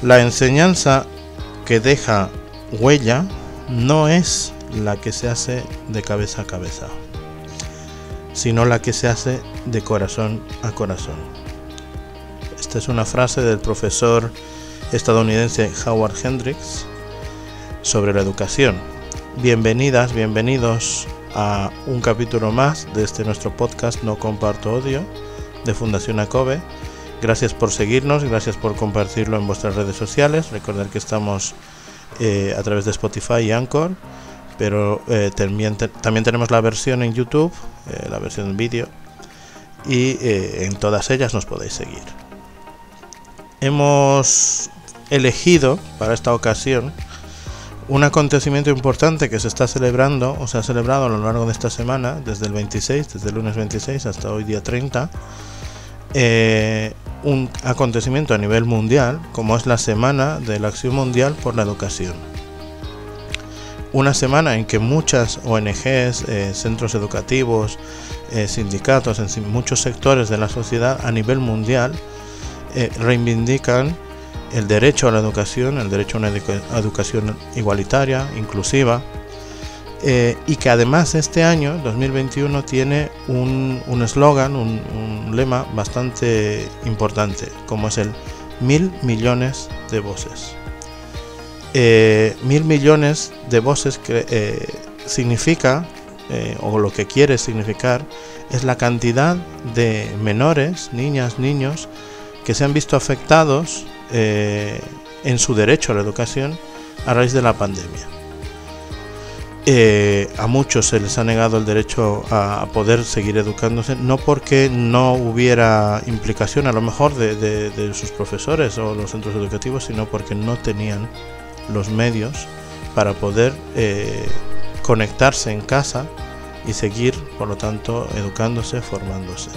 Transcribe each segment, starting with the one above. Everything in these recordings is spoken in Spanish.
La enseñanza que deja huella no es la que se hace de cabeza a cabeza, sino la que se hace de corazón a corazón. Esta es una frase del profesor estadounidense Howard Hendricks sobre la educación. Bienvenidas, bienvenidos a un capítulo más de este nuestro podcast No Comparto Odio de Fundación ACOBE. Gracias por seguirnos, gracias por compartirlo en vuestras redes sociales. Recordad que estamos a través de Spotify y Anchor, pero también tenemos la versión en YouTube, la versión en vídeo, y en todas ellas nos podéis seguir. Hemos elegido para esta ocasión un acontecimiento importante que se está celebrando, o se ha celebrado a lo largo de esta semana, desde el lunes 26 hasta hoy día 30, un acontecimiento a nivel mundial, como es la Semana de la Acción Mundial por la Educación. Una semana en que muchas ONGs, centros educativos, sindicatos, en muchos sectores de la sociedad a nivel mundial reivindican el derecho a la educación, el derecho a una educación igualitaria, inclusiva, y que además este año, 2021, tiene un eslogan, un lema bastante importante, como es el 1000 millones de voces. 1000 millones de voces que significa, o lo que quiere significar, es la cantidad de menores, niñas, niños, que se han visto afectados en su derecho a la educación a raíz de la pandemia. A muchos se les ha negado el derecho a poder seguir educándose, no porque no hubiera implicación a lo mejor de sus profesores o los centros educativos, sino porque no tenían los medios para poder conectarse en casa y seguir, por lo tanto, educándose, formándose.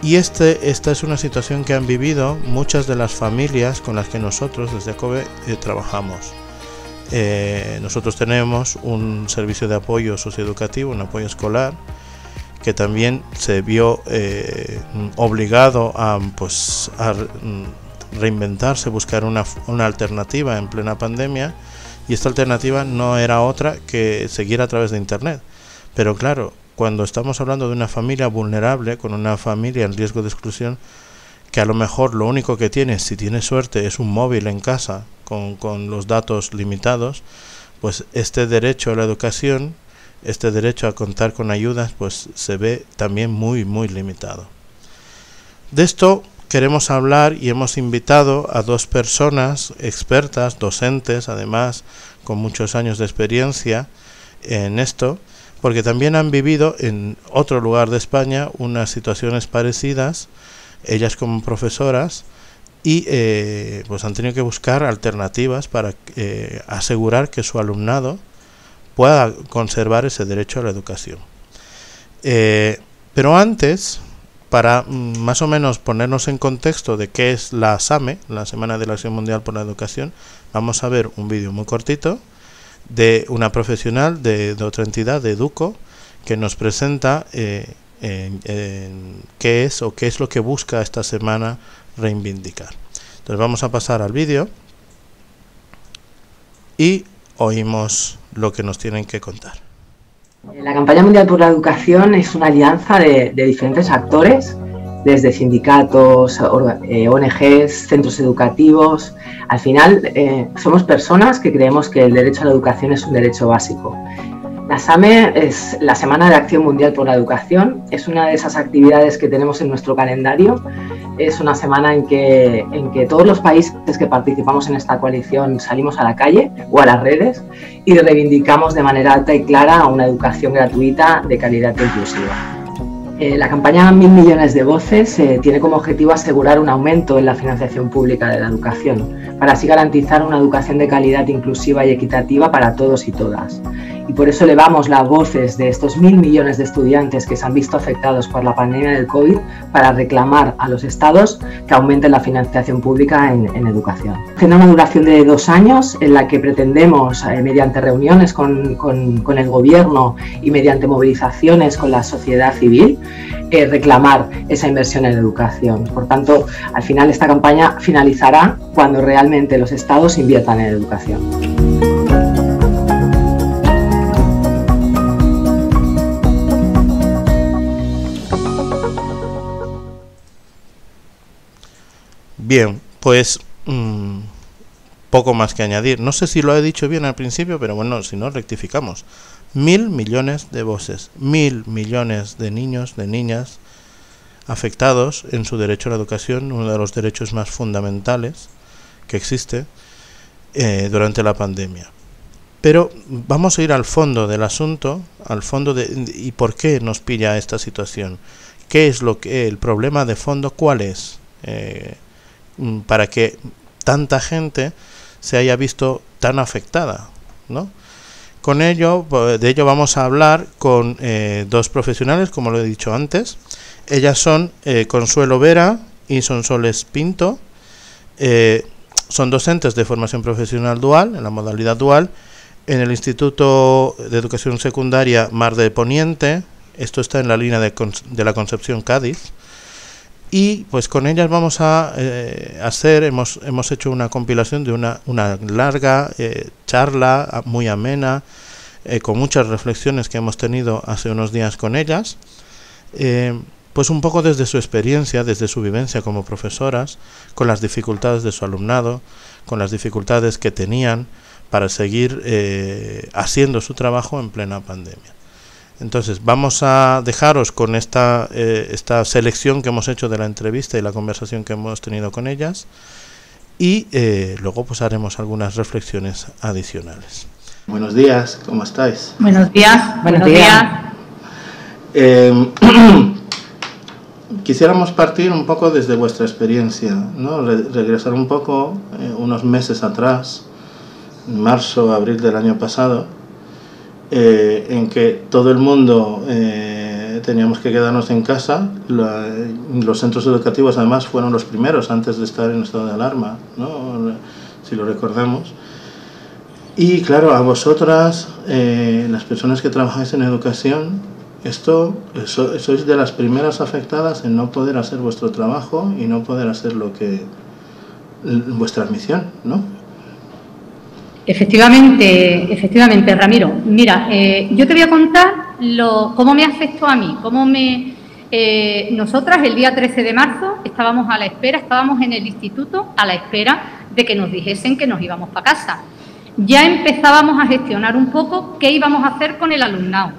Y esta es una situación que han vivido muchas de las familias con las que nosotros desde ACOBE trabajamos. Nosotros tenemos un servicio de apoyo socioeducativo, un apoyo escolar, que también se vio obligado a reinventarse, buscar una alternativa en plena pandemia, y esta alternativa no era otra que seguir a través de Internet. Pero claro, cuando estamos hablando de una familia vulnerable, con una familia en riesgo de exclusión, que a lo mejor lo único que tiene, si tiene suerte, es un móvil en casa con los datos limitados, pues este derecho a la educación, este derecho a contar con ayudas, pues se ve también muy, muy limitado. De esto queremos hablar y hemos invitado a dos personas expertas, docentes, además con muchos años de experiencia en esto, porque también han vivido en otro lugar de España unas situaciones parecidas, ellas como profesoras, y pues han tenido que buscar alternativas para asegurar que su alumnado pueda conservar ese derecho a la educación. Pero antes, para más o menos ponernos en contexto de qué es la SAME, la Semana de la Acción Mundial por la Educación, vamos a ver un vídeo muy cortito de una profesional de otra entidad, de EDUCO, que nos presenta qué es lo que busca esta semana reivindicar. Entonces vamos a pasar al vídeo y oímos lo que nos tienen que contar. La Campaña Mundial por la Educación es una alianza de diferentes actores, desde sindicatos, ONGs, centros educativos. Al final somos personas que creemos que el derecho a la educación es un derecho básico. La SAME es la Semana de Acción Mundial por la Educación, es una de esas actividades que tenemos en nuestro calendario. Es una semana en que todos los países que participamos en esta coalición salimos a la calle o a las redes y reivindicamos de manera alta y clara una educación gratuita, de calidad e inclusiva. La campaña 1000 millones de voces tiene como objetivo asegurar un aumento en la financiación pública de la educación, para así garantizar una educación de calidad inclusiva y equitativa para todos y todas. y por eso elevamos las voces de estos 1.000 millones de estudiantes que se han visto afectados por la pandemia del COVID para reclamar a los estados que aumenten la financiación pública en educación. Tiene una duración de 2 años en la que pretendemos, mediante reuniones con el gobierno y mediante movilizaciones con la sociedad civil, reclamar esa inversión en educación. Por tanto, al final esta campaña finalizará cuando realmente los estados inviertan en educación. Bien, pues poco más que añadir. No sé si lo he dicho bien al principio, pero bueno, si no, rectificamos. 1.000 millones de voces, 1.000 millones de niños, de niñas afectados en su derecho a la educación, uno de los derechos más fundamentales que existe durante la pandemia. Pero vamos a ir al fondo del asunto, al fondo de y por qué nos pilla esta situación. ¿Qué es el problema de fondo? ¿Cuál es? Para que tanta gente se haya visto tan afectada, ¿no? De ello vamos a hablar con 2 profesionales, como lo he dicho antes. Ellas son Consuelo Vera y Sonsoles Pinto. Son docentes de formación profesional dual, en la modalidad dual, en el Instituto de Educación Secundaria Mar de Poniente. Esto está en la línea de la Concepción, Cádiz. Y pues con ellas vamos a hemos hecho una compilación de una larga charla muy amena, con muchas reflexiones que hemos tenido hace unos días con ellas, pues un poco desde su experiencia, desde su vivencia como profesoras, con las dificultades de su alumnado, con las dificultades que tenían para seguir haciendo su trabajo en plena pandemia. Entonces vamos a dejaros con esta selección que hemos hecho de la entrevista y la conversación que hemos tenido con ellas, y luego pues haremos algunas reflexiones adicionales. Buenos días, ¿cómo estáis? Buenos días. Buenos días. Quisiéramos partir un poco desde vuestra experiencia, ¿no? Regresar un poco unos meses atrás, en marzo, abril del año pasado, en que todo el mundo teníamos que quedarnos en casa. Los centros educativos además fueron los primeros antes de estar en estado de alarma, ¿no? Si lo recordamos. Y claro, a vosotras, las personas que trabajáis en educación, sois de las primeras afectadas en no poder hacer vuestro trabajo y no poder hacer vuestra misión, ¿no? Efectivamente, Ramiro. Mira, yo te voy a contar cómo me afectó a mí, nosotras el día 13 de marzo estábamos en el instituto a la espera de que nos dijesen que nos íbamos para casa. Ya empezábamos a gestionar un poco qué íbamos a hacer con el alumnado.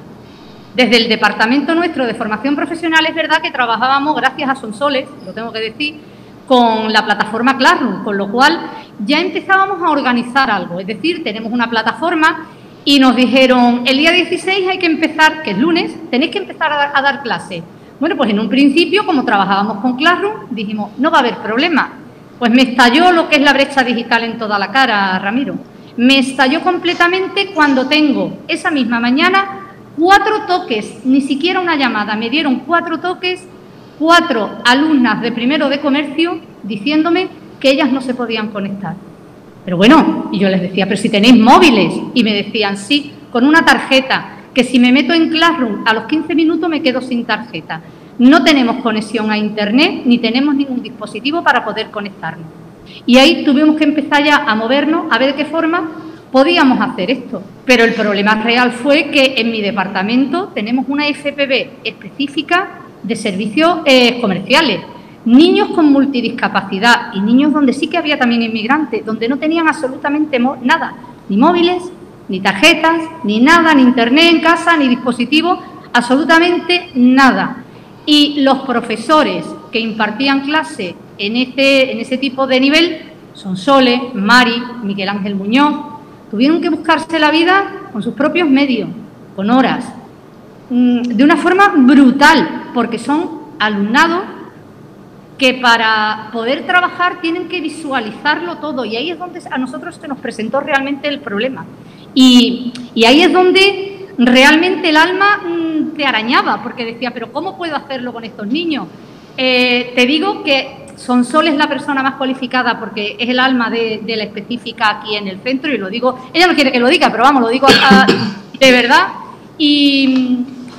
Desde el departamento nuestro de formación profesional es verdad que trabajábamos, gracias a Sonsoles, lo tengo que decir, con la plataforma Classroom, con lo cual ya empezábamos a organizar algo. Es decir, tenemos una plataforma y nos dijeron, el día 16 hay que empezar, que es lunes, tenéis que empezar a dar clases. Bueno, pues en un principio, como trabajábamos con Classroom, dijimos, no va a haber problema. Pues me estalló lo que es la brecha digital en toda la cara, Ramiro. Me estalló completamente cuando tengo esa misma mañana 4 toques, ni siquiera una llamada, me dieron 4 toques, 4 alumnas de primero de comercio diciéndome que ellas no se podían conectar. Pero bueno, y yo les decía, pero si tenéis móviles, y me decían, sí, con una tarjeta, que si me meto en Classroom a los 15 minutos me quedo sin tarjeta. No tenemos conexión a Internet, ni tenemos ningún dispositivo para poder conectarnos. Y ahí tuvimos que empezar ya a movernos, a ver de qué forma podíamos hacer esto. Pero el problema real fue que en mi departamento tenemos una FPB específica de servicios comerciales. Niños con multidiscapacidad y niños donde sí que había también inmigrantes, donde no tenían absolutamente nada, ni móviles, ni tarjetas, ni nada, ni internet en casa, ni dispositivos, absolutamente nada. Y los profesores que impartían clase en ese tipo de nivel, Sonsoles, Mari, Miguel Ángel Muñoz, tuvieron que buscarse la vida con sus propios medios, con horas, de una forma brutal, porque son alumnados que para poder trabajar tienen que visualizarlo todo, y ahí es donde a nosotros se nos presentó realmente el problema. Y ahí es donde realmente el alma te arañaba, porque decía, pero ¿cómo puedo hacerlo con estos niños? Te digo que Sonsol es la persona más cualificada porque es el alma de la específica aquí en el centro, y lo digo, ella no quiere que lo diga, pero vamos, lo digo de verdad, y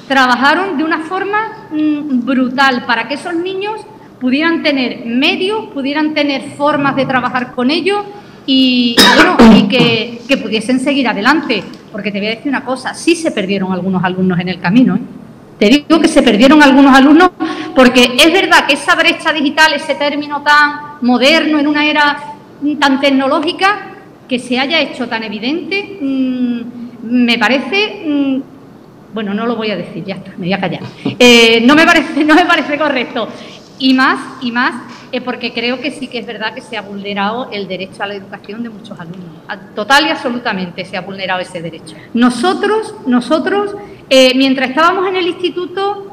trabajaron de una forma brutal para que esos niños pudieran tener medios, pudieran tener formas de trabajar con ellos y que pudiesen seguir adelante. Porque te voy a decir una cosa, sí se perdieron algunos alumnos en el camino, ¿eh? Te digo que se perdieron algunos alumnos porque es verdad que esa brecha digital, ese término tan moderno en una era tan tecnológica, que se haya hecho tan evidente, me parece, bueno, no lo voy a decir, ya está, me voy a callar. No me parece correcto. Y más, porque creo que sí que es verdad que se ha vulnerado el derecho a la educación de muchos alumnos. Total y absolutamente se ha vulnerado ese derecho. Nosotros, mientras estábamos en el instituto,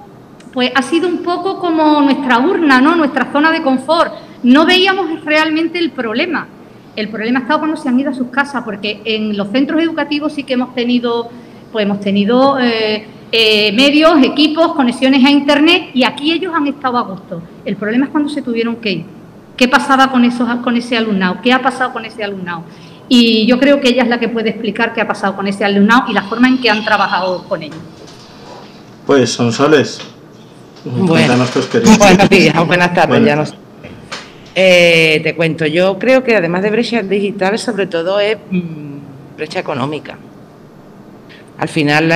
pues ha sido un poco como nuestra urna, ¿no? Nuestra zona de confort. No veíamos realmente el problema. El problema ha estado cuando se han ido a sus casas, porque en los centros educativos sí que hemos tenido medios, equipos, conexiones a Internet, y aquí ellos han estado a gusto. El problema es cuando se tuvieron que ir. ¿Qué pasaba con ese alumnado? ¿Qué ha pasado con ese alumnado? Y yo creo que ella es la que puede explicar qué ha pasado con ese alumnado y la forma en que han trabajado con ellos. Pues Sonsoles, buenos días, buenas tardes, bueno. Ya no sé. Te cuento, yo creo que además de brechas digitales, sobre todo es brecha económica. Al final,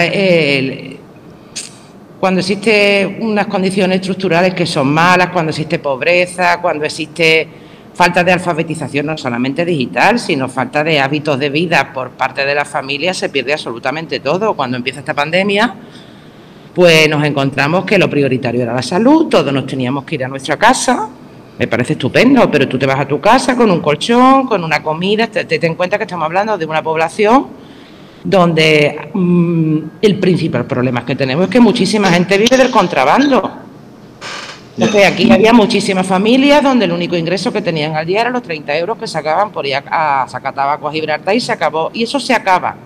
cuando existen unas condiciones estructurales que son malas, cuando existe pobreza, cuando existe falta de alfabetización, no solamente digital, sino falta de hábitos de vida por parte de la familia, se pierde absolutamente todo. Cuando empieza esta pandemia, pues nos encontramos que lo prioritario era la salud, todos nos teníamos que ir a nuestra casa. Me parece estupendo, pero tú te vas a tu casa con un colchón, con una comida, ten en cuenta que estamos hablando de una población donde el principal problema que tenemos es que muchísima gente vive del contrabando. Entonces aquí había muchísimas familias donde el único ingreso que tenían al día eran los 30 euros que sacaban por ir a sacar tabaco a Gibraltar, y se acabó. Y eso se acaba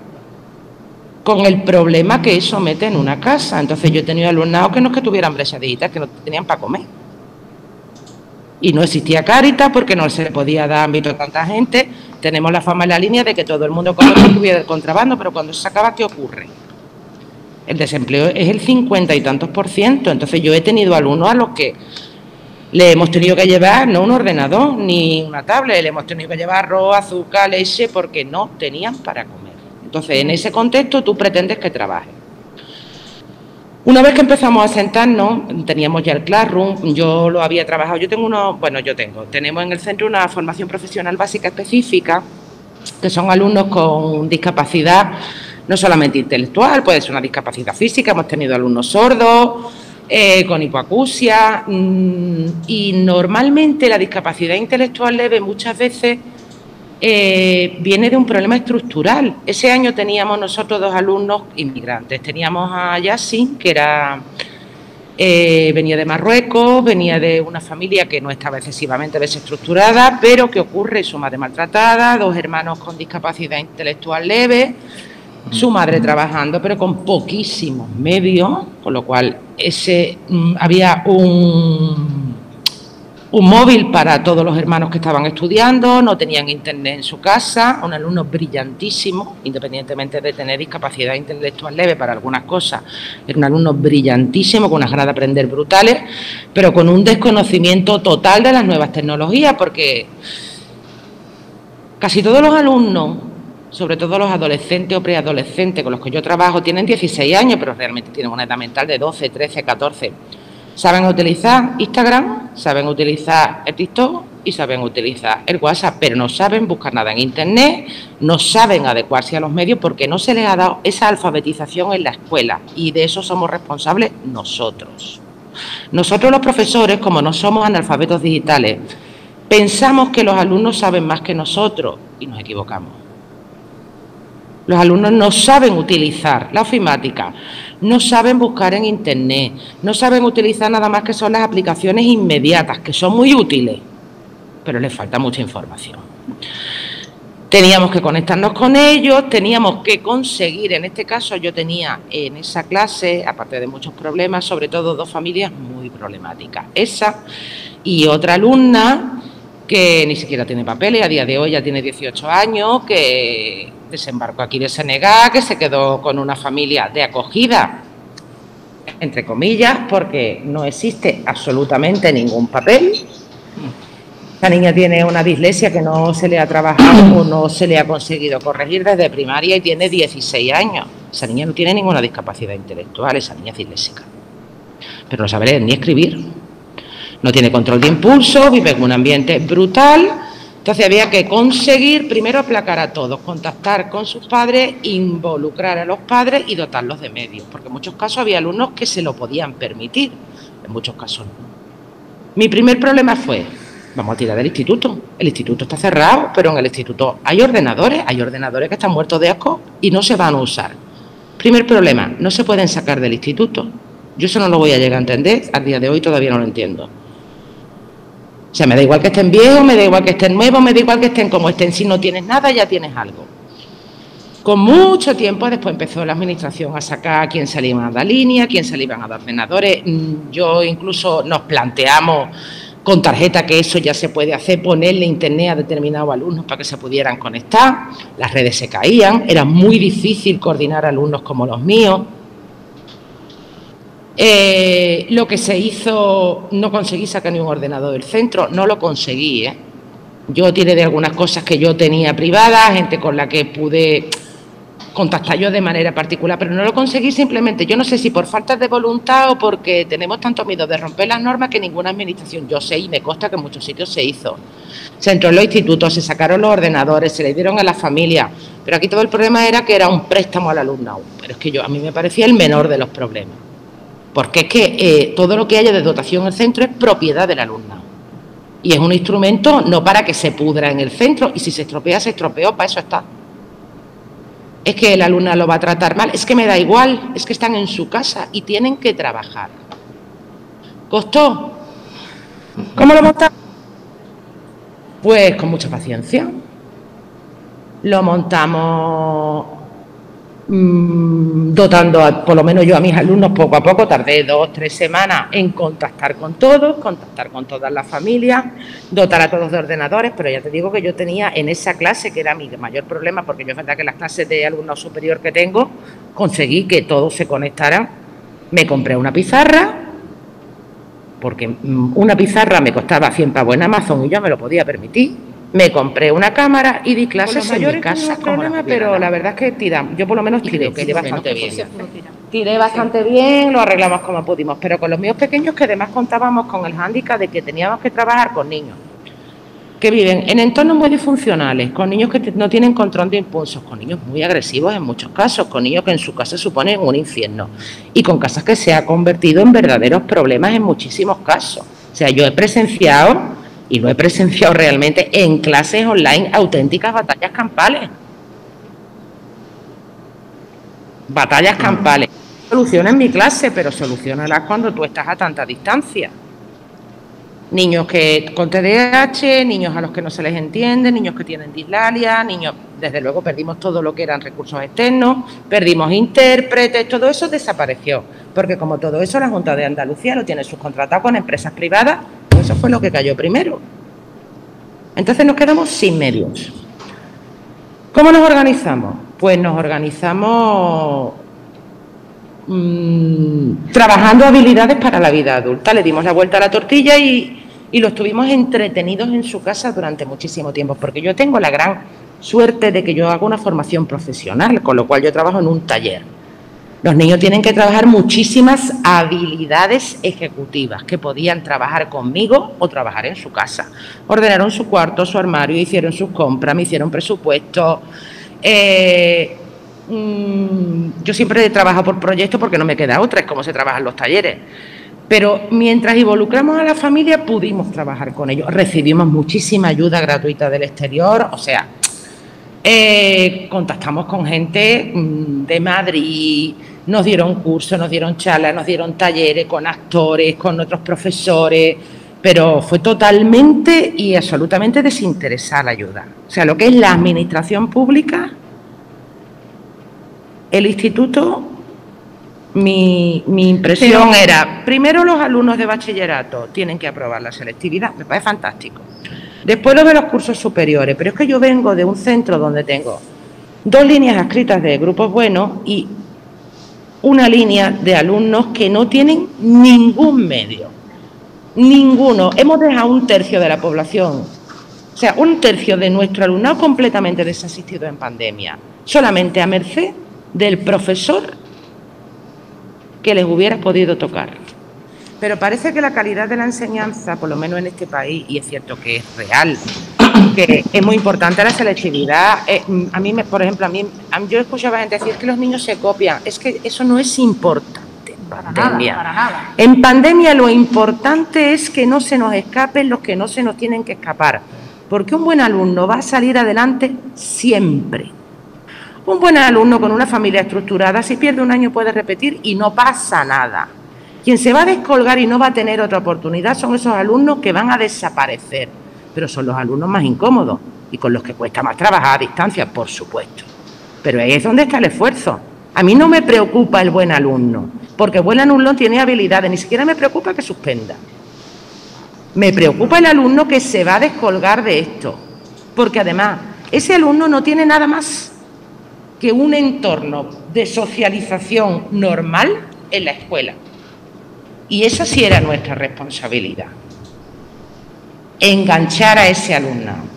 con el problema que eso mete en una casa. Entonces yo he tenido alumnados que no es que tuvieran brecha digital, que no tenían para comer. Y no existía Cáritas porque no se le podía dar ámbito a tanta gente. Tenemos la fama en la línea de que todo el mundo conoce que hubiera del contrabando, pero cuando se acaba, ¿qué ocurre? El desempleo es el 50 y tantos %. Entonces yo he tenido alumnos a los que le hemos tenido que llevar no un ordenador ni una tablet, le hemos tenido que llevar arroz, azúcar, leche, porque no tenían para comer. Entonces en ese contexto tú pretendes que trabaje. Una vez que empezamos a sentarnos, teníamos ya el Classroom, yo lo había trabajado, tenemos en el centro una formación profesional básica específica, que son alumnos con discapacidad, no solamente intelectual, puede ser una discapacidad física, hemos tenido alumnos sordos, con hipoacusia, y normalmente la discapacidad intelectual leve muchas veces viene de un problema estructural. Ese año teníamos nosotros 2 alumnos inmigrantes. Teníamos a Yassin, que venía de Marruecos, venía de una familia que no estaba excesivamente desestructurada, pero que ocurre, su madre maltratada, 2 hermanos con discapacidad intelectual leve, su madre trabajando, pero con poquísimos medios, con lo cual había un móvil para todos los hermanos que estaban estudiando, no tenían internet en su casa, un alumno brillantísimo, independientemente de tener discapacidad intelectual leve para algunas cosas, era un alumno brillantísimo, con unas ganas de aprender brutales, pero con un desconocimiento total de las nuevas tecnologías, porque casi todos los alumnos, sobre todo los adolescentes o preadolescentes con los que yo trabajo, tienen 16 años, pero realmente tienen una edad mental de 12, 13, 14. Saben utilizar Instagram, saben utilizar el TikTok y saben utilizar el WhatsApp, pero no saben buscar nada en Internet, no saben adecuarse a los medios porque no se les ha dado esa alfabetización en la escuela, y de eso somos responsables nosotros. Nosotros los profesores, como no somos analfabetos digitales, pensamos que los alumnos saben más que nosotros y nos equivocamos. Los alumnos no saben utilizar la ofimática, no saben buscar en Internet, no saben utilizar nada más que son las aplicaciones inmediatas, que son muy útiles, pero les falta mucha información. Teníamos que conectarnos con ellos, teníamos que conseguir, en este caso yo tenía en esa clase, aparte de muchos problemas, sobre todo 2 familias muy problemáticas. Esa y otra alumna que ni siquiera tiene papeles, a día de hoy ya tiene 18 años, que desembarcó aquí de Senegal, que se quedó con una familia de acogida, entre comillas, porque no existe absolutamente ningún papel. Esta niña tiene una dislexia que no se le ha trabajado o no se le ha conseguido corregir desde primaria y tiene 16 años. Esa niña no tiene ninguna discapacidad intelectual, esa niña es disléxica. Pero no sabe leer ni escribir. No tiene control de impulso, vive en un ambiente brutal. Entonces había que conseguir primero aplacar a todos, contactar con sus padres, involucrar a los padres y dotarlos de medios. Porque en muchos casos había alumnos que se lo podían permitir, en muchos casos no. Mi primer problema fue: vamos a tirar del instituto. El instituto está cerrado, pero en el instituto hay ordenadores que están muertos de asco y no se van a usar. Primer problema, no se pueden sacar del instituto. Yo eso no lo voy a llegar a entender, a día de hoy todavía no lo entiendo. O sea, me da igual que estén viejos, me da igual que estén nuevos, me da igual que estén como estén. Si no tienes nada, ya tienes algo. Con mucho tiempo después empezó la administración a sacar a quién se le iban a dar línea, quién se le iban a dar ordenadores. Yo incluso nos planteamos con tarjeta que eso ya se puede hacer, ponerle internet a determinados alumnos para que se pudieran conectar. Las redes se caían, era muy difícil coordinar alumnos como los míos. Lo que se hizo, no conseguí sacar ni un ordenador del centro, no lo conseguí. Yo tiré de algunas cosas que yo tenía privadas, gente con la que pude contactar yo de manera particular, pero no lo conseguí simplemente, yo no sé si por falta de voluntad o porque tenemos tanto miedo de romper las normas que ninguna administración, yo sé y me consta que en muchos sitios se hizo. Se entró en los institutos, se sacaron los ordenadores, se le dieron a las familias, pero aquí todo el problema era que era un préstamo al alumnado, pero es que a mí me parecía el menor de los problemas. Porque es que todo lo que haya de dotación en el centro es propiedad del alumnado. Y es un instrumento no para que se pudra en el centro, y si se estropea, se estropeó, para eso está. Es que el alumnado lo va a tratar mal, es que me da igual, es que están en su casa y tienen que trabajar. ¿Costó? ¿Cómo lo montamos? Pues con mucha paciencia. Lo montamos dotando, por lo menos yo a mis alumnos poco a poco, tardé 2 o 3 semanas en contactar con todos, contactar con todas las familias, dotar a todos de ordenadores, pero ya te digo que yo tenía en esa clase, que era mi mayor problema, porque yo es verdad que las clases de alumnado superior que tengo, conseguí que todos se conectaran, me compré una pizarra, porque una pizarra me costaba 100 pavos en Amazon y yo me lo podía permitir. Me compré una cámara y di clases en mi casa, pero la verdad es que yo por lo menos tiré bastante bien. Tiré bastante bien, lo arreglamos como pudimos, pero con los míos pequeños, que además contábamos con el hándicap de que teníamos que trabajar con niños que viven en entornos muy disfuncionales, con niños que no tienen control de impulsos, con niños muy agresivos en muchos casos, con niños que en su casa suponen un infierno y con casas que se ha convertido en verdaderos problemas en muchísimos casos. O sea, yo he presenciado... y lo he presenciado realmente en clases online, auténticas batallas campales. Batallas campales. Soluciona en mi clase, pero soluciónalas cuando tú estás a tanta distancia. Niños con TDAH, niños a los que no se les entiende, niños que tienen dislalia, niños... Desde luego perdimos todo lo que eran recursos externos, perdimos intérpretes, todo eso desapareció. Porque como todo eso la Junta de Andalucía lo tiene subcontratado con empresas privadas. Eso fue lo que cayó primero. Entonces nos quedamos sin medios. ¿Cómo nos organizamos? Pues nos organizamos trabajando habilidades para la vida adulta. Le dimos la vuelta a la tortilla y los tuvimos entretenidos en su casa durante muchísimo tiempo, porque yo tengo la gran suerte de que yo hago una formación profesional, con lo cual yo trabajo en un taller. Los niños tienen que trabajar muchísimas habilidades ejecutivas que podían trabajar conmigo o trabajar en su casa. Ordenaron su cuarto, su armario, hicieron sus compras, me hicieron presupuestos. Yo siempre he trabajado por proyectos porque no me queda otra, es como se trabajan los talleres. Pero mientras involucramos a la familia pudimos trabajar con ellos. Recibimos muchísima ayuda gratuita del exterior, o sea, contactamos con gente de Madrid. Nos dieron cursos, nos dieron charlas, nos dieron talleres con actores, con otros profesores, pero fue totalmente y absolutamente desinteresada la ayuda. O sea, lo que es la administración pública, el instituto, mi impresión era, primero los alumnos de bachillerato tienen que aprobar la selectividad, me parece fantástico. Después lo de los cursos superiores, pero es que yo vengo de un centro donde tengo 2 líneas adscritas de grupos buenos y una línea de alumnos que no tienen ningún medio. Ninguno. Hemos dejado 1/3 de la población, o sea, 1/3 de nuestro alumnado completamente desasistido en pandemia, solamente a merced del profesor que les hubiera podido tocar. Pero parece que la calidad de la enseñanza, por lo menos en este país, y es cierto que es real, que es muy importante la selectividad. A mí, por ejemplo, yo escuchaba gente decir que los niños se copian. Es que eso no es importante. Para nada. En pandemia lo importante es que no se nos escapen los que no se nos tienen que escapar, porque un buen alumno va a salir adelante siempre. Un buen alumno con una familia estructurada, si pierde un año puede repetir y no pasa nada. Quien se va a descolgar y no va a tener otra oportunidad son esos alumnos que van a desaparecer, pero son los alumnos más incómodos y con los que cuesta más trabajar a distancia, por supuesto. Pero ahí es donde está el esfuerzo. A mí no me preocupa el buen alumno, porque el buen alumno tiene habilidades, ni siquiera me preocupa que suspenda. Me preocupa el alumno que se va a descolgar de esto, porque además ese alumno no tiene nada más que un entorno de socialización normal en la escuela. Y esa sí era nuestra responsabilidad, enganchar a ese alumnado.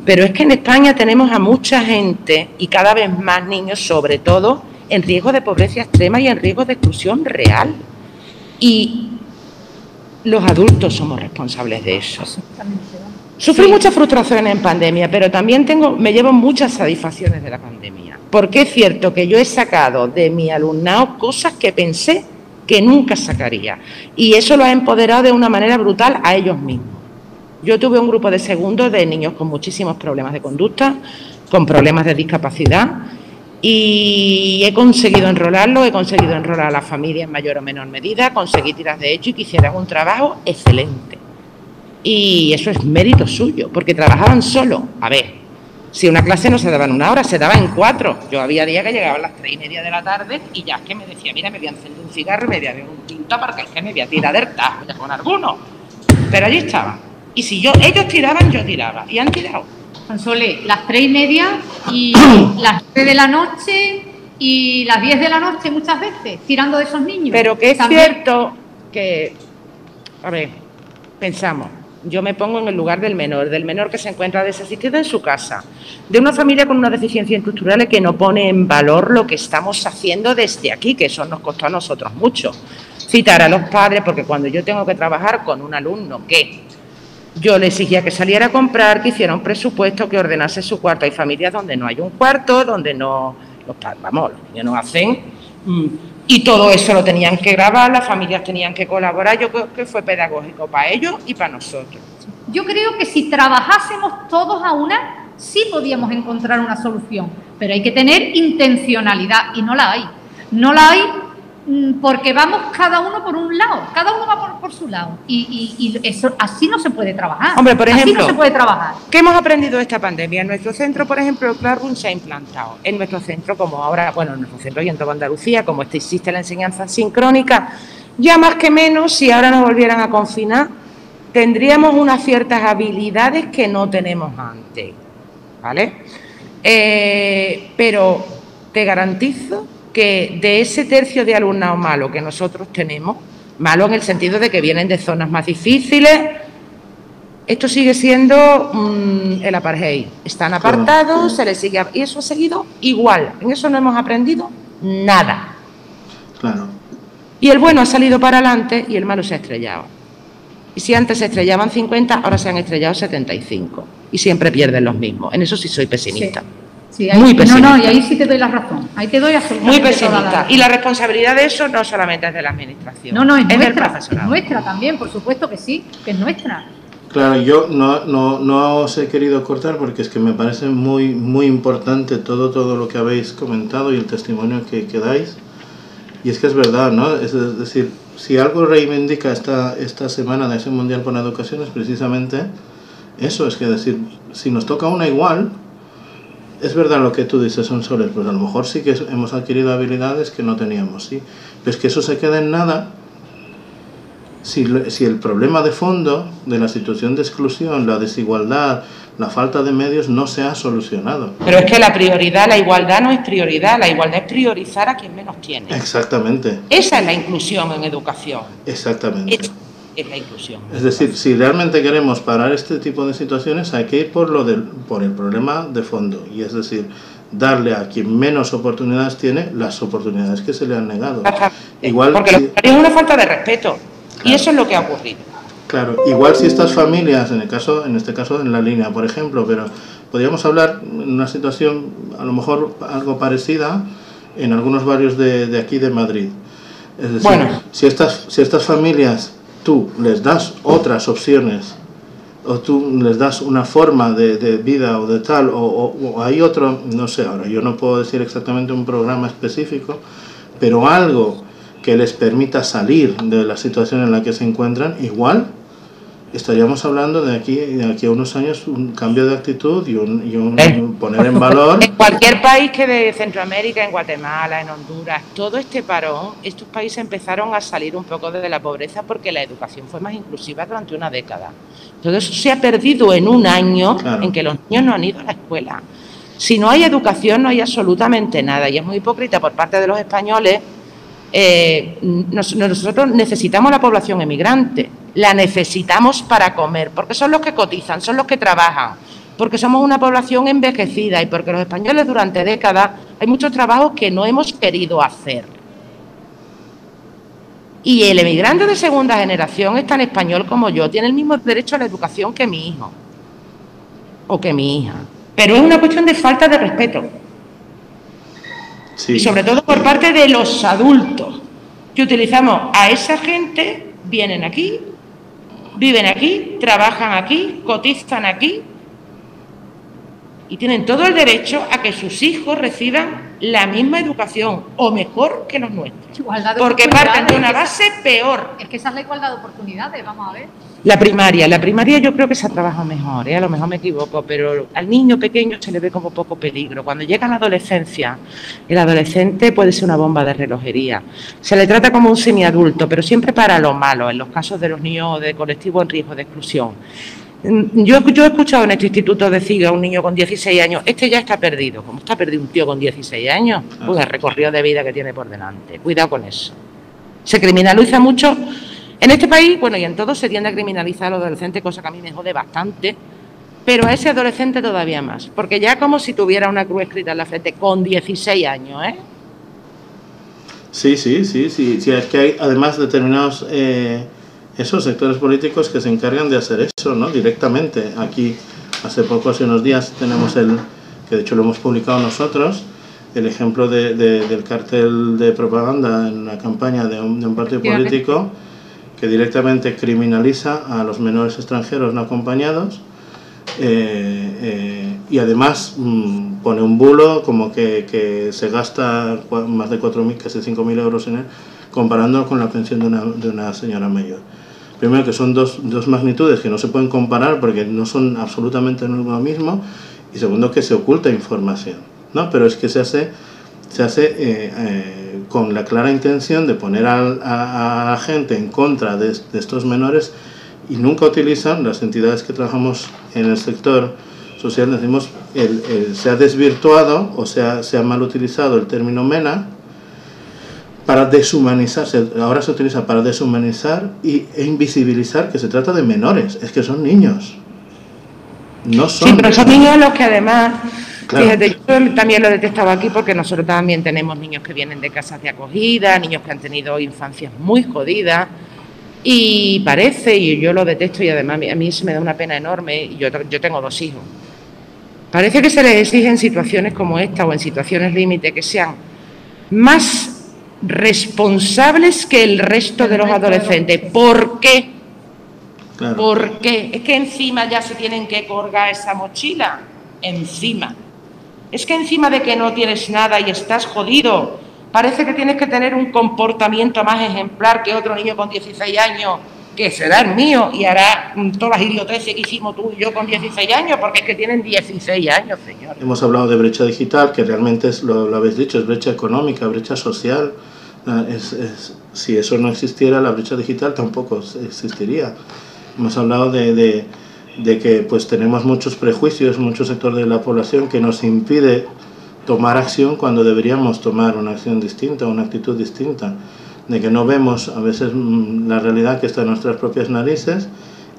Pero es que en España tenemos a mucha gente y cada vez más niños, sobre todo, en riesgo de pobreza extrema y en riesgo de exclusión real. Y los adultos somos responsables de eso. Sufrí muchas frustraciones en pandemia, pero también me llevo muchas satisfacciones de la pandemia. Porque es cierto que yo he sacado de mi alumnado cosas que pensé que nunca sacaría. Y eso lo ha empoderado de una manera brutal a ellos mismos. Yo tuve un grupo de segundos de niños con muchísimos problemas de conducta, con problemas de discapacidad, y he conseguido enrolarlos, he conseguido enrolar a la familia en mayor o menor medida, conseguí tiras de hecho y que hicieran un trabajo excelente. Y eso es mérito suyo, porque trabajaban solo. A ver, si una clase no se daba en 1 hora, se daba en 4. Yo había días que llegaban a las 3:30 de la tarde y ya es que me decía, mira, me voy a encender un cigarro, me voy a beber un tinto porque es que me voy a tirar del tajo con alguno. Pero allí estaban. Y si ellos tiraban, yo tiraba. Y han tirado. Console, las 3:30 y las 9 de la noche y las 10 de la noche muchas veces, tirando de esos niños. Pero que es también cierto que, a ver, pensamos, yo me pongo en el lugar del menor que se encuentra desasistido en su casa, de una familia con unas deficiencias estructurales que no pone en valor lo que estamos haciendo desde aquí, que eso nos costó a nosotros mucho. Citar a los padres, porque cuando yo tengo que trabajar con un alumno que yo le exigía que saliera a comprar, que hiciera un presupuesto, que ordenase su cuarto. Hay familias donde no hay un cuarto, donde no, los niños no hacen, y todo eso lo tenían que grabar, las familias tenían que colaborar. Yo creo que fue pedagógico para ellos y para nosotros. Yo creo que si trabajásemos todos a una, sí podíamos encontrar una solución, pero hay que tener intencionalidad y no la hay. No la hay porque vamos cada uno por un lado, cada uno va por su lado y eso así no se puede trabajar. Hombre, por ejemplo, así no se puede trabajar. ¿Qué hemos aprendido de esta pandemia? En nuestro centro, por ejemplo, el Classroom se ha implantado. En nuestro centro, como ahora, bueno, en nuestro centro y en toda Andalucía, como existe la enseñanza sincrónica, ya más que menos, si ahora nos volvieran a confinar, tendríamos unas ciertas habilidades que no tenemos antes, ¿vale? Pero te garantizo que de ese tercio de alumnado malo que nosotros tenemos, malo en el sentido de que vienen de zonas más difíciles, esto sigue siendo el apartheid. Están apartados, se les sigue, y eso ha seguido igual. En eso no hemos aprendido nada. Claro. Y el bueno ha salido para adelante y el malo se ha estrellado. Y si antes se estrellaban 50, ahora se han estrellado 75. Y siempre pierden los mismos. En eso sí soy pesimista. Sí. Sí, ahí, muy pesimista. No, y ahí sí te doy la razón. Ahí te doy absolutamente muy pesimista. Toda la... Y la responsabilidad de eso no solamente es de la administración. No, es del nuestra. profesorado. Nuestra también, por supuesto que sí, que es nuestra. Claro, yo no os he querido cortar porque es que me parece muy importante todo lo que habéis comentado y el testimonio que dais. Y es que es verdad, ¿no? Es decir, si algo reivindica esta Semana de Acción Mundial por la Educación es precisamente eso, es que decir, si nos toca una igual, es verdad lo que tú dices, son soles, pues a lo mejor sí que hemos adquirido habilidades que no teníamos, sí, pero es que eso se queda en nada si el problema de fondo de la situación de exclusión, la desigualdad, la falta de medios no se ha solucionado. Pero es que la prioridad, la igualdad no es prioridad, la igualdad es priorizar a quien menos tiene. Exactamente. Esa es la inclusión en educación. Exactamente. Es la inclusión. Es decir, si realmente queremos parar este tipo de situaciones, hay que ir por el problema de fondo, y es decir, darle a quien menos oportunidades tiene las oportunidades que se le han negado. Igual, porque lo que es una falta de respeto, claro, y eso es lo que ha ocurrido. Claro, igual si estas familias, en este caso en La Línea, por ejemplo, pero podríamos hablar en una situación a lo mejor algo parecida en algunos barrios de aquí de Madrid. Es decir, bueno, si estas familias tú les das otras opciones, o tú les das una forma de vida o de tal, o hay otro, no sé, ahora yo no puedo decir exactamente un programa específico, pero algo que les permita salir de la situación en la que se encuentran, igual estaríamos hablando de aquí a unos años un cambio de actitud y un poner en valor. En cualquier país que de Centroamérica, en Guatemala, en Honduras, todo este parón, estos países empezaron a salir un poco de la pobreza porque la educación fue más inclusiva durante una década. Todo eso se ha perdido en un año, claro, en que los niños no han ido a la escuela. Si no hay educación no hay absolutamente nada, y es muy hipócrita por parte de los españoles. Nosotros necesitamos la población emigrante, la necesitamos para comer, porque son los que cotizan, son los que trabajan, porque somos una población envejecida y porque los españoles durante décadas hay muchos trabajos que no hemos querido hacer. Y el emigrante de segunda generación es tan español como yo, tiene el mismo derecho a la educación que mi hijo o que mi hija, pero es una cuestión de falta de respeto. Sí. Y sobre todo por parte de los adultos, que utilizamos a esa gente, vienen aquí, viven aquí, trabajan aquí, cotizan aquí y tienen todo el derecho a que sus hijos reciban la misma educación o mejor que los nuestros, porque parten de una base peor. Es que esa es la igualdad de oportunidades, vamos a ver. La primaria yo creo que se trabaja mejor, a lo mejor me equivoco, pero al niño pequeño se le ve como poco peligro. Cuando llega a la adolescencia, el adolescente puede ser una bomba de relojería. Se le trata como un semiadulto, pero siempre para lo malo, en los casos de los niños de colectivo en riesgo de exclusión. Yo he escuchado en este instituto decir a un niño con 16 años, este ya está perdido. ¿Cómo está perdido un tío con 16 años? Pues el recorrido de vida que tiene por delante. Cuidado con eso. Se criminaliza mucho. En este país, bueno, y en todo se tiende a criminalizar a los adolescentes, cosa que a mí me jode bastante, pero a ese adolescente todavía más, porque ya como si tuviera una cruz escrita en la frente con 16 años, ¿eh? Sí, es que hay además determinados esos sectores políticos que se encargan de hacer eso, ¿no? Directamente. Aquí, hace unos días, tenemos que de hecho lo hemos publicado nosotros, el ejemplo del cartel de propaganda en la campaña de un partido político que directamente criminaliza a los menores extranjeros no acompañados y además pone un bulo como que se gasta más de 4.000, casi 5.000 euros en él, comparándolo con la pensión de una señora mayor. Primero, que son dos magnitudes que no se pueden comparar porque no son absolutamente lo mismo, y segundo, que se oculta información, ¿no? Pero es que se hace con la clara intención de poner a la gente en contra de estos menores, y nunca utilizan, las entidades que trabajamos en el sector social, decimos, se ha desvirtuado o se ha mal utilizado el término MENA para deshumanizar. Ahora se utiliza para deshumanizar e invisibilizar que se trata de menores, es que son niños. No son. Sí, pero son niños los que además... Claro. Fíjate, yo también lo detectaba aquí porque nosotros también tenemos niños que vienen de casas de acogida, niños que han tenido infancias muy jodidas, y parece, y yo lo detesto y además a mí se me da una pena enorme, y yo tengo 2 hijos, parece que se les exige en situaciones como esta o en situaciones límite que sean más responsables que el resto de los adolescentes. ¿Por qué? Claro. ¿Por qué? Es que encima ya se tienen que colgar esa mochila, encima. Es que encima de que no tienes nada y estás jodido, parece que tienes que tener un comportamiento más ejemplar que otro niño con 16 años, que será el mío y hará todas las idioteces que hicimos tú y yo con 16 años, porque es que tienen 16 años, señor. Hemos hablado de brecha digital, que realmente es, lo habéis dicho, es brecha económica, brecha social. Si eso no existiera, la brecha digital tampoco existiría. Hemos hablado de que pues tenemos muchos prejuicios, mucho sector de la población que nos impide tomar acción cuando deberíamos tomar una acción distinta, una actitud distinta, de que no vemos a veces la realidad que está en nuestras propias narices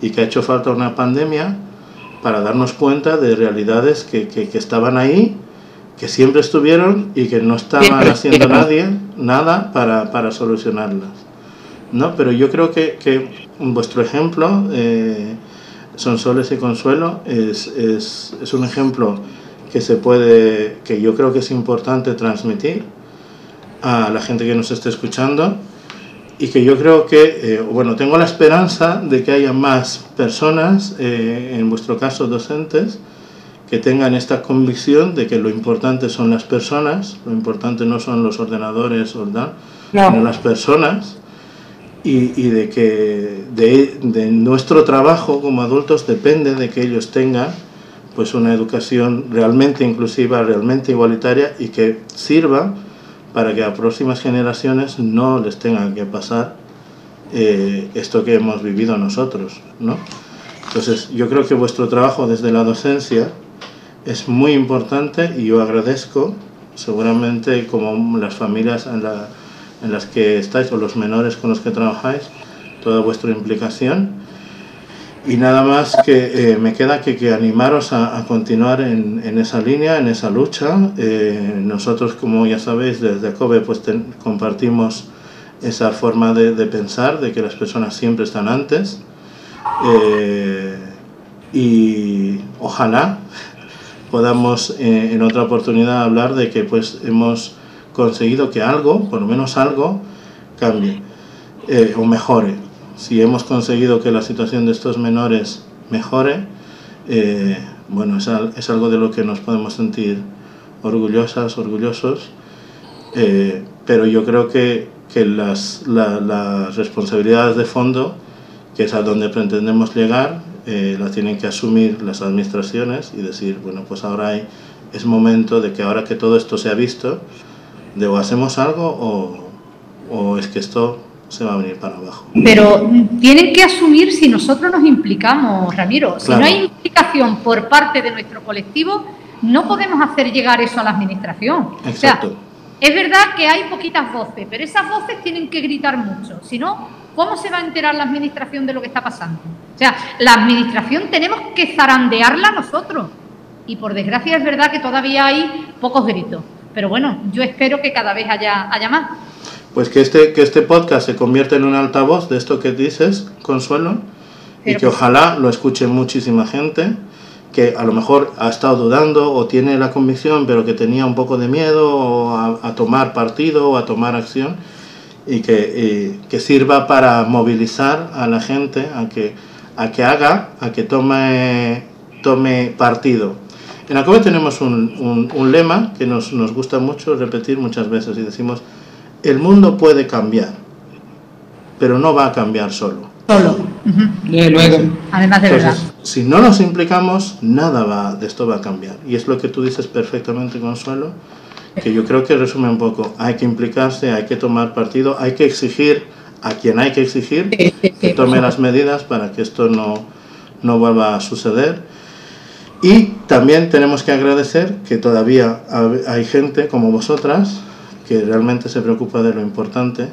y que ha hecho falta una pandemia para darnos cuenta de realidades que estaban ahí, que siempre estuvieron y que no estaban haciendo nada para solucionarlas, ¿no? Pero yo creo que vuestro ejemplo, Sonsoles y Consuelo, es un ejemplo que yo creo que es importante transmitir a la gente que nos esté escuchando, y que yo creo que, tengo la esperanza de que haya más personas, en vuestro caso docentes, que tengan esta convicción de que lo importante son las personas, lo importante no son los ordenadores o tal, sino las personas, y de que de nuestro trabajo como adultos depende de que ellos tengan pues una educación realmente inclusiva, realmente igualitaria, y que sirva para que a próximas generaciones no les tenga que pasar esto que hemos vivido nosotros, ¿no? Entonces, yo creo que vuestro trabajo desde la docencia es muy importante, y yo agradezco, seguramente como las familias en las que estáis, o los menores con los que trabajáis, toda vuestra implicación. Y nada más que me queda que animaros a continuar en esa línea, en esa lucha. Nosotros, como ya sabéis, desde COBE pues compartimos esa forma de pensar, de que las personas siempre están antes. Y ojalá podamos en otra oportunidad hablar de que pues hemos conseguido que algo, por lo menos algo, cambie o mejore. Si hemos conseguido que la situación de estos menores mejore, es algo de lo que nos podemos sentir orgullosas, orgullosos, pero yo creo que las responsabilidades de fondo, que es a donde pretendemos llegar, las tienen que asumir las administraciones y decir, pues ahora es momento de que, ahora que todo esto se ha visto, de o hacemos algo o es que esto se va a venir para abajo. Pero tienen que asumir si nosotros nos implicamos, Ramiro. Si no hay implicación por parte de nuestro colectivo, no podemos hacer llegar eso a la administración. Exacto. O sea, es verdad que hay poquitas voces, pero esas voces tienen que gritar mucho. Si no, ¿cómo se va a enterar la administración de lo que está pasando? O sea, la administración tenemos que zarandearla nosotros. Y por desgracia es verdad que todavía hay pocos gritos. Pero bueno, yo espero que cada vez haya más. Pues que este podcast se convierta en un altavoz de esto que dices, Consuelo, y que ojalá lo escuche muchísima gente, que a lo mejor ha estado dudando o tiene la convicción, pero que tenía un poco de miedo a tomar partido o a tomar acción, y que sirva para movilizar a la gente a que tome partido. En ACOBE tenemos un lema que nos gusta mucho repetir muchas veces, y decimos: el mundo puede cambiar, pero no va a cambiar solo. Luego. Además de verdad. Si no nos implicamos, nada de esto va a cambiar. Y es lo que tú dices perfectamente, Consuelo, que yo creo que resume un poco. Hay que implicarse, hay que tomar partido, hay que exigir a quien hay que exigir que tome las medidas para que esto no vuelva a suceder. Y también tenemos que agradecer que todavía hay gente como vosotras que realmente se preocupa de lo importante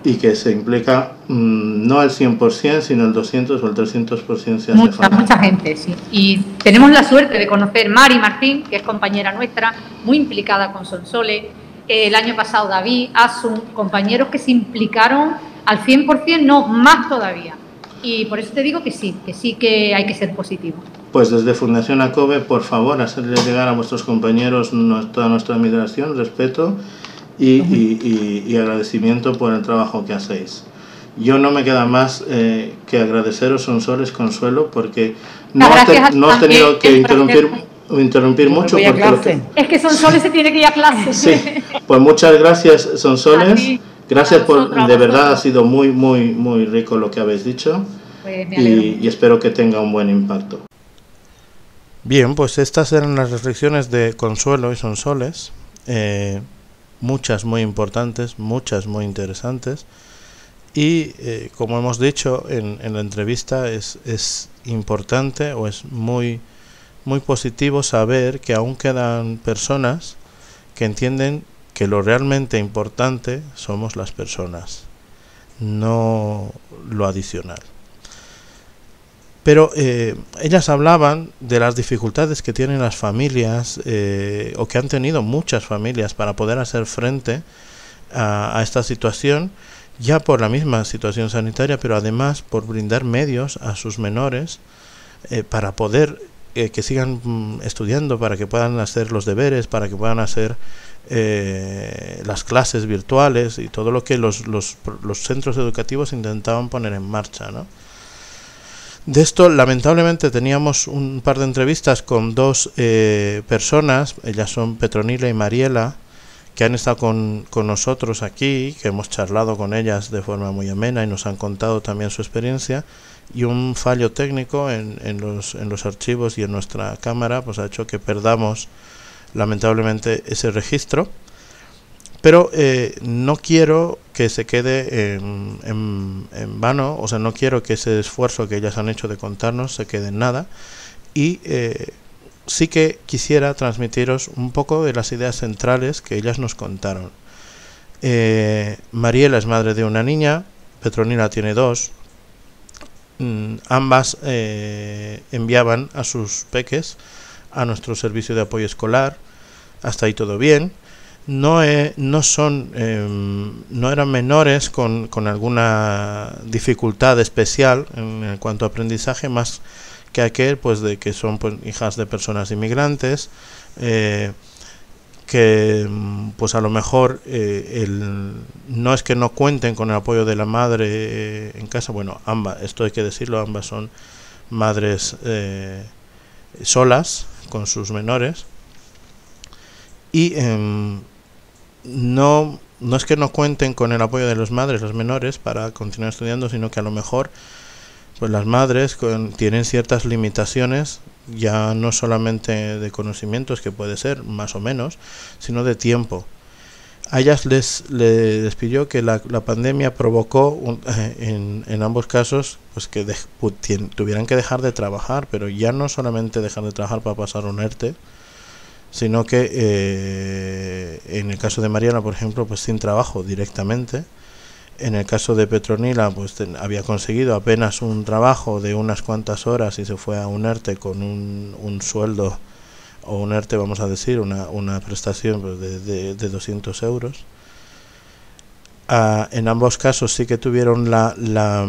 y que se implica no al 100%, sino el 200 o el 300% si hace falta. Mucha gente, sí. Y tenemos la suerte de conocer Mari Martín, que es compañera nuestra, muy implicada con Sonsoles. El año pasado David, Asun, compañeros que se implicaron al 100%, no, más todavía. Y por eso te digo que sí que hay que ser positivo. Pues desde Fundación ACOBE, por favor, hacerle llegar a vuestros compañeros toda nuestra admiración, respeto y agradecimiento por el trabajo que hacéis. Yo no me queda más que agradeceros, Sonsoles, Consuelo, porque no has tenido que interrumpir interrumpir mucho. Voy a clase. Es que Sonsoles se tiene que ir a clase. Sí, pues muchas gracias, Sonsoles. Gracias de verdad, ha sido muy, muy, muy rico lo que habéis dicho. Pues me alegro mucho. Y espero que tenga un buen impacto. Bien, pues estas eran las reflexiones de Consuelo y Sonsoles. Muchas muy importantes, muchas muy interesantes. Y como hemos dicho en la entrevista, es importante o es muy, muy positivo saber que aún quedan personas que entienden que lo realmente importante somos las personas, no lo adicional. Pero ellas hablaban de las dificultades que tienen las familias o que han tenido muchas familias para poder hacer frente a esta situación, ya por la misma situación sanitaria, pero además por brindar medios a sus menores para poder que sigan estudiando, para que puedan hacer los deberes, para que puedan hacer las clases virtuales y todo lo que los centros educativos intentaban poner en marcha, ¿no? De esto, lamentablemente, teníamos un par de entrevistas con dos personas, ellas son Petronila y Mariela, que han estado con nosotros aquí, que hemos charlado con ellas de forma muy amena y nos han contado también su experiencia, y un fallo técnico en los archivos y en nuestra cámara pues ha hecho que perdamos lamentablemente ese registro. Pero no quiero que se quede en vano, o sea, no quiero que ese esfuerzo que ellas han hecho de contarnos se quede en nada. Y sí que quisiera transmitiros un poco de las ideas centrales que ellas nos contaron. Mariela es madre de una niña, Petronila tiene dos. Ambas enviaban a sus peques a nuestro servicio de apoyo escolar. Hasta ahí todo bien. No eran menores con alguna dificultad especial en cuanto a aprendizaje, más que aquel pues de que son pues, hijas de personas inmigrantes, que pues a lo mejor no es que no cuenten con el apoyo de la madre en casa. Bueno, ambas, esto hay que decirlo, ambas son madres solas con sus menores. Y no es que no cuenten con el apoyo de las menores para continuar estudiando, sino que a lo mejor pues las madres tienen ciertas limitaciones, ya no solamente de conocimientos, que puede ser más o menos, sino de tiempo. A ellas les pidió que la pandemia provocó en ambos casos pues que tuvieran que dejar de trabajar, pero ya no solamente dejar de trabajar para pasar un ERTE, sino que en el caso de Mariana, por ejemplo, pues sin trabajo directamente. En el caso de Petronila, pues había conseguido apenas un trabajo de unas cuantas horas y se fue a un ERTE con un sueldo, o un ERTE, vamos a decir, una prestación pues de 200 euros. En ambos casos sí que tuvieron la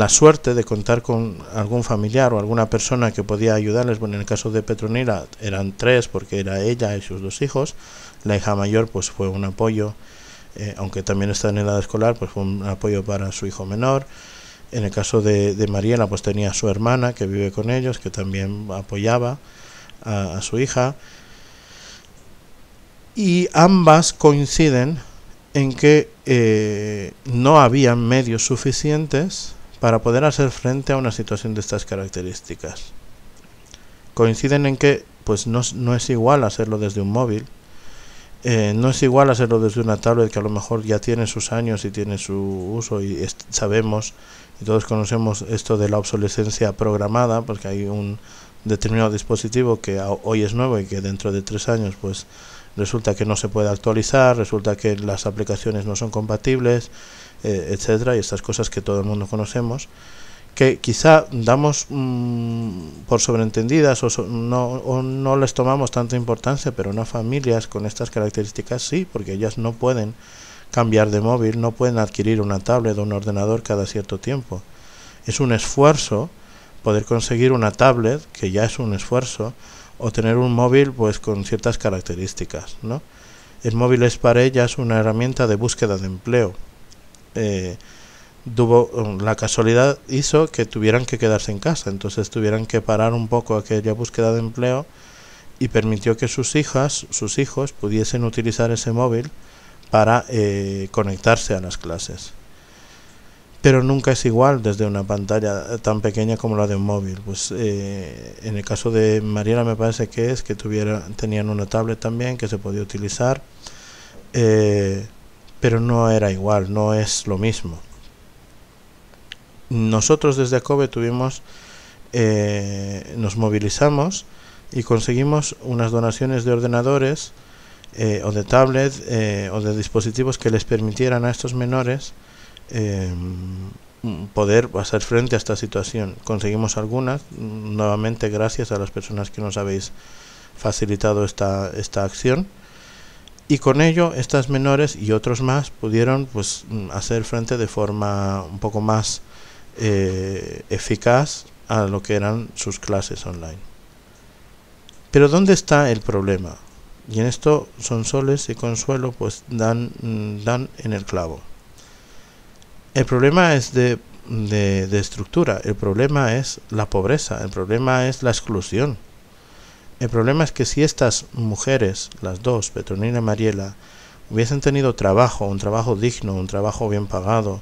suerte de contar con algún familiar o alguna persona que podía ayudarles. Bueno, en el caso de Petronila eran tres, porque era ella y sus dos hijos. La hija mayor pues fue un apoyo, aunque también está en edad escolar, pues fue un apoyo para su hijo menor. En el caso de Mariela, pues tenía a su hermana que vive con ellos, que también apoyaba a su hija. Y ambas coinciden en que no había medios suficientes para poder hacer frente a una situación de estas características. Coinciden en que pues no es igual hacerlo desde un móvil, no es igual hacerlo desde una tablet que a lo mejor ya tiene sus años y tiene su uso, y sabemos y todos conocemos esto de la obsolescencia programada, porque hay un determinado dispositivo que hoy es nuevo y que dentro de 3 años pues resulta que no se puede actualizar, resulta que las aplicaciones no son compatibles, etcétera, y estas cosas que todo el mundo conocemos, que quizá damos por sobreentendidas o no les tomamos tanta importancia, pero en familias con estas características sí, porque ellas no pueden cambiar de móvil, no pueden adquirir una tablet o un ordenador cada cierto tiempo. Es un esfuerzo poder conseguir una tablet, que ya es un esfuerzo, o tener un móvil pues con ciertas características, ¿no? El móvil es para ellas una herramienta de búsqueda de empleo. la casualidad hizo que tuvieran que quedarse en casa, entonces tuvieran que parar un poco aquella búsqueda de empleo y permitió que sus hijos pudiesen utilizar ese móvil para conectarse a las clases. Pero nunca es igual desde una pantalla tan pequeña como la de un móvil. Pues en el caso de Mariela me parece que tenían una tablet también que se podía utilizar, pero no era igual, no es lo mismo. Nosotros desde ACOBE nos movilizamos y conseguimos unas donaciones de ordenadores o de tablets o de dispositivos que les permitieran a estos menores poder hacer frente a esta situación. Conseguimos algunas, nuevamente gracias a las personas que nos habéis facilitado esta acción, y con ello estas menores y otros más pudieron pues hacer frente de forma un poco más eficaz a lo que eran sus clases online. Pero ¿dónde está el problema? Y en esto Sonsoles y Consuelo pues dan en el clavo. El problema es de estructura, el problema es la pobreza, el problema es la exclusión. El problema es que si estas mujeres, las dos, Petronila y Mariela, hubiesen tenido trabajo, un trabajo digno, un trabajo bien pagado,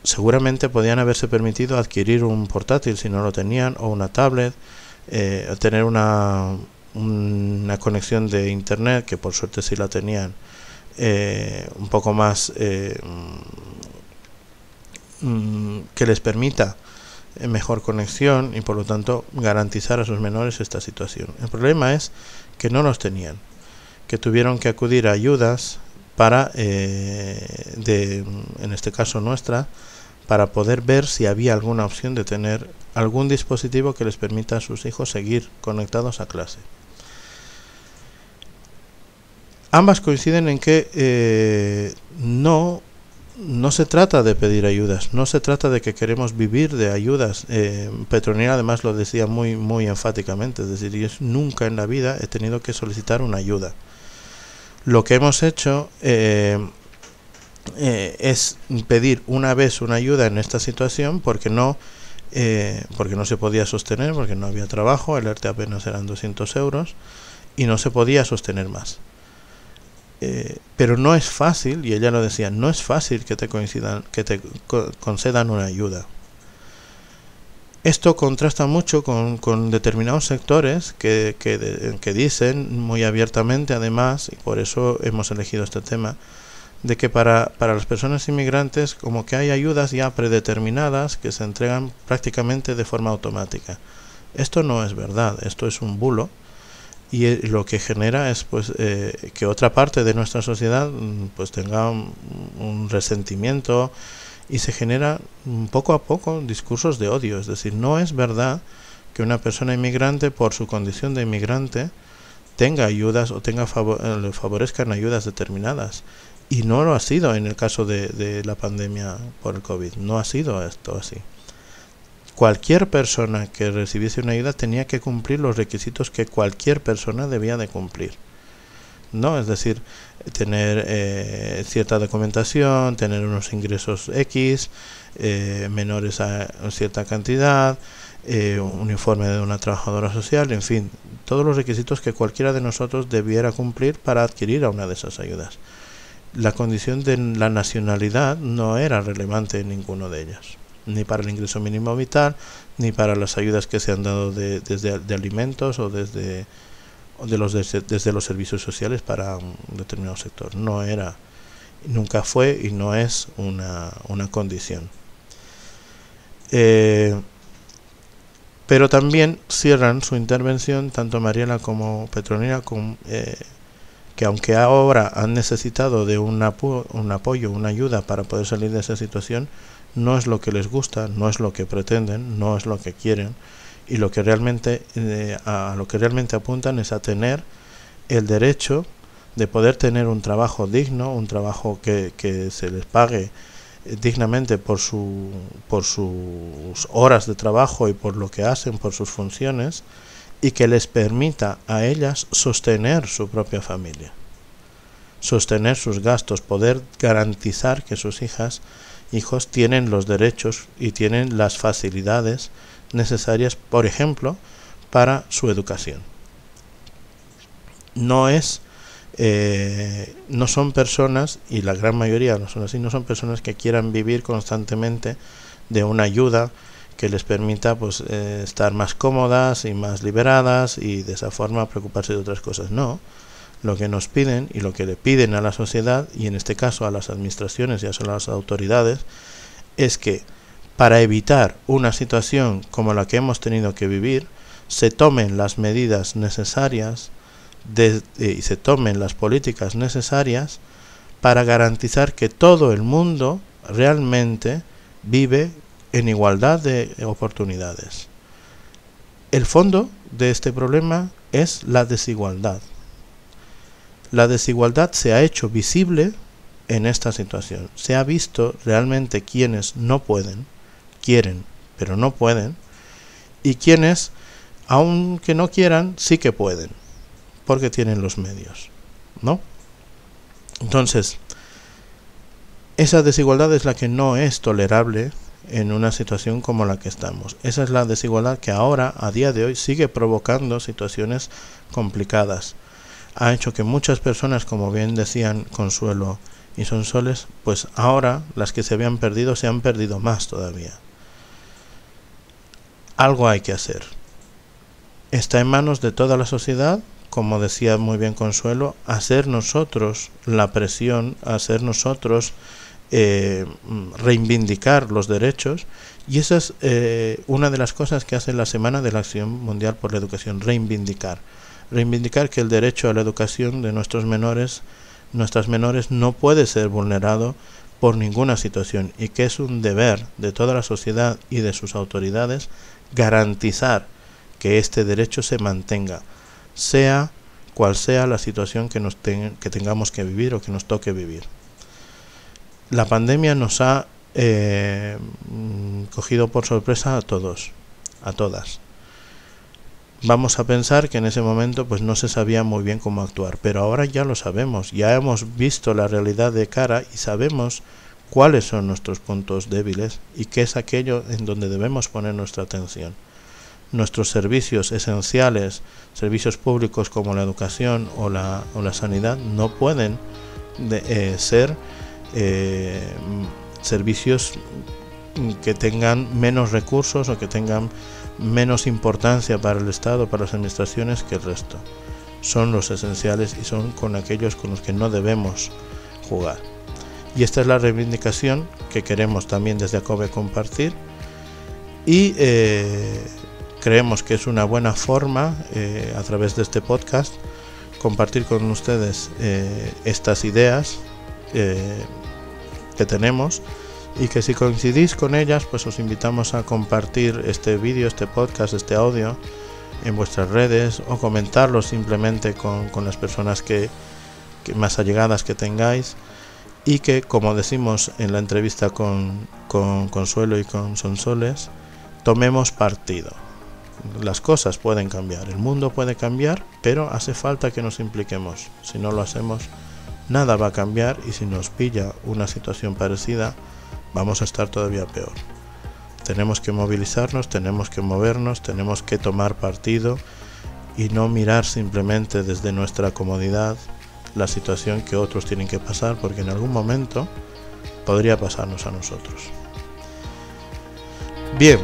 seguramente podían haberse permitido adquirir un portátil si no lo tenían, o una tablet, tener una conexión de internet, que por suerte sí la tenían, un poco más que les permita mejor conexión y por lo tanto garantizar a sus menores esta situación. El problema es que no los tenían, que tuvieron que acudir a ayudas para, en este caso nuestra, para poder ver si había alguna opción de tener algún dispositivo que les permita a sus hijos seguir conectados a clase. Ambas coinciden en que no se trata de pedir ayudas, no se trata de que queremos vivir de ayudas. Petronila además lo decía muy enfáticamente, es decir, yo nunca en la vida he tenido que solicitar una ayuda. Lo que hemos hecho es pedir una vez una ayuda en esta situación porque no se podía sostener, porque no había trabajo, el ERTE apenas eran 200 euros y no se podía sostener más. Pero no es fácil, y ella lo decía, no es fácil que te concedan una ayuda. Esto contrasta mucho con determinados sectores que dicen muy abiertamente, además, y por eso hemos elegido este tema, de que para las personas inmigrantes como que hay ayudas ya predeterminadas que se entregan prácticamente de forma automática. Esto no es verdad, esto es un bulo. Y lo que genera es pues que otra parte de nuestra sociedad pues tenga un resentimiento y se genera poco a poco discursos de odio. Es decir, no es verdad que una persona inmigrante por su condición de inmigrante tenga ayudas o le favorezcan ayudas determinadas, y no lo ha sido en el caso de la pandemia por el COVID. No ha sido esto así. Cualquier persona que recibiese una ayuda tenía que cumplir los requisitos que cualquier persona debía de cumplir, ¿no? Es decir, tener cierta documentación, tener unos ingresos X, menores a cierta cantidad, un informe de una trabajadora social, en fin, todos los requisitos que cualquiera de nosotros debiera cumplir para adquirir a una de esas ayudas. La condición de la nacionalidad no era relevante en ninguno de ellas, ni para el ingreso mínimo vital, ni para las ayudas que se han dado desde alimentos o desde los servicios sociales para un determinado sector. No era, nunca fue y no es una condición. Pero también cierran su intervención, tanto Mariela como Petronila, que aunque ahora han necesitado de un apoyo, una ayuda para poder salir de esa situación, no es lo que les gusta, no es lo que pretenden, no es lo que quieren, y lo que realmente a lo que realmente apuntan es a tener el derecho de poder tener un trabajo digno, un trabajo que se les pague dignamente por sus horas de trabajo y por lo que hacen, por sus funciones, y que les permita a ellas sostener su propia familia. sostener sus gastos, poder garantizar que sus hijos tienen los derechos y tienen las facilidades necesarias, por ejemplo, para su educación. No son personas, y la gran mayoría no son así, no son personas que quieran vivir constantemente de una ayuda que les permita pues estar más cómodas y más liberadas y de esa forma preocuparse de otras cosas. No, lo que nos piden y lo que le piden a la sociedad, y en este caso a las administraciones y a las autoridades, es que para evitar una situación como la que hemos tenido que vivir, se tomen las medidas necesarias y se tomen las políticas necesarias para garantizar que todo el mundo realmente vive en igualdad de oportunidades. El fondo de este problema es la desigualdad. La desigualdad se ha hecho visible en esta situación. Se ha visto realmente quienes no pueden, quieren, pero no pueden, y quienes, aunque no quieran, sí que pueden, porque tienen los medios, ¿no? Entonces, esa desigualdad es la que no es tolerable en una situación como la que estamos. Esa es la desigualdad que ahora, a día de hoy, sigue provocando situaciones complicadas. Ha hecho que muchas personas, como bien decían Consuelo y Sonsoles, pues ahora las que se habían perdido se han perdido más todavía. Algo hay que hacer. Está en manos de toda la sociedad, como decía muy bien Consuelo, hacer nosotros la presión, hacer nosotros reivindicar los derechos, y esa es una de las cosas que hace la Semana de la Acción Mundial por la Educación, reivindicar que el derecho a la educación de nuestras menores no puede ser vulnerado por ninguna situación, y que es un deber de toda la sociedad y de sus autoridades garantizar que este derecho se mantenga, sea cual sea la situación que tengamos que vivir o que nos toque vivir. La pandemia nos ha cogido por sorpresa a todos, a todas. Vamos a pensar que en ese momento pues no se sabía muy bien cómo actuar, pero ahora ya lo sabemos, ya hemos visto la realidad de cara y sabemos cuáles son nuestros puntos débiles y qué es aquello en donde debemos poner nuestra atención. Nuestros servicios esenciales, servicios públicos como la educación o la sanidad, no pueden ser servicios que tengan menos recursos o que tengan menos importancia para el Estado, para las administraciones que el resto. Son los esenciales y son con aquellos con los que no debemos jugar. Y esta es la reivindicación que queremos también desde ACOBE compartir, y creemos que es una buena forma a través de este podcast compartir con ustedes estas ideas que tenemos, y que si coincidís con ellas pues os invitamos a compartir este vídeo, este podcast, este audio en vuestras redes, o comentarlo simplemente con las personas que más allegadas que tengáis, y que, como decimos en la entrevista con Consuelo y con Sonsoles, tomemos partido. Las cosas pueden cambiar, el mundo puede cambiar, pero hace falta que nos impliquemos. Si no lo hacemos, nada va a cambiar, y si nos pilla una situación parecida, vamos a estar todavía peor. Tenemos que movilizarnos, tenemos que movernos, tenemos que tomar partido y no mirar simplemente desde nuestra comodidad la situación que otros tienen que pasar, porque en algún momento podría pasarnos a nosotros. Bien,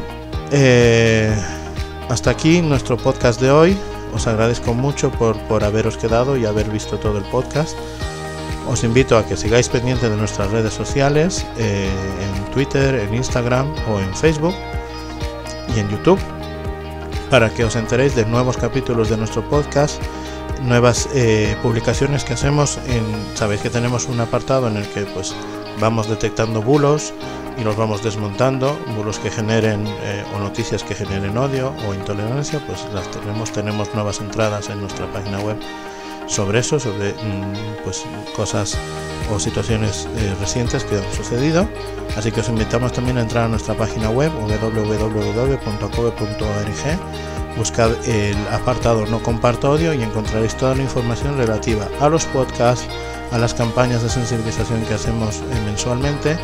hasta aquí nuestro podcast de hoy. Os agradezco mucho por haberos quedado y haber visto todo el podcast. Os invito a que sigáis pendientes de nuestras redes sociales, en Twitter, en Instagram o en Facebook y en YouTube, para que os enteréis de nuevos capítulos de nuestro podcast, nuevas publicaciones que hacemos. Sabéis que tenemos un apartado en el que pues vamos detectando bulos y los vamos desmontando, bulos que generen o noticias que generen odio o intolerancia, pues las tenemos nuevas entradas en nuestra página web sobre eso, sobre pues cosas o situaciones recientes que han sucedido. Así que os invitamos también a entrar a nuestra página web www.acobe.org, buscad el apartado No comparto odio y encontraréis toda la información relativa a los podcasts, a las campañas de sensibilización que hacemos mensualmente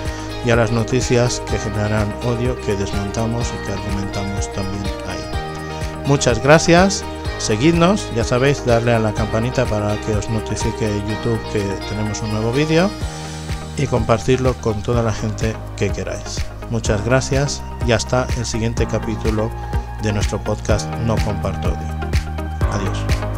y a las noticias que generan odio que desmontamos y que argumentamos también ahí. Muchas gracias, seguidnos, ya sabéis, darle a la campanita para que os notifique YouTube que tenemos un nuevo vídeo y compartirlo con toda la gente que queráis. Muchas gracias y hasta el siguiente capítulo de nuestro podcast No Comparto Odio. Adiós.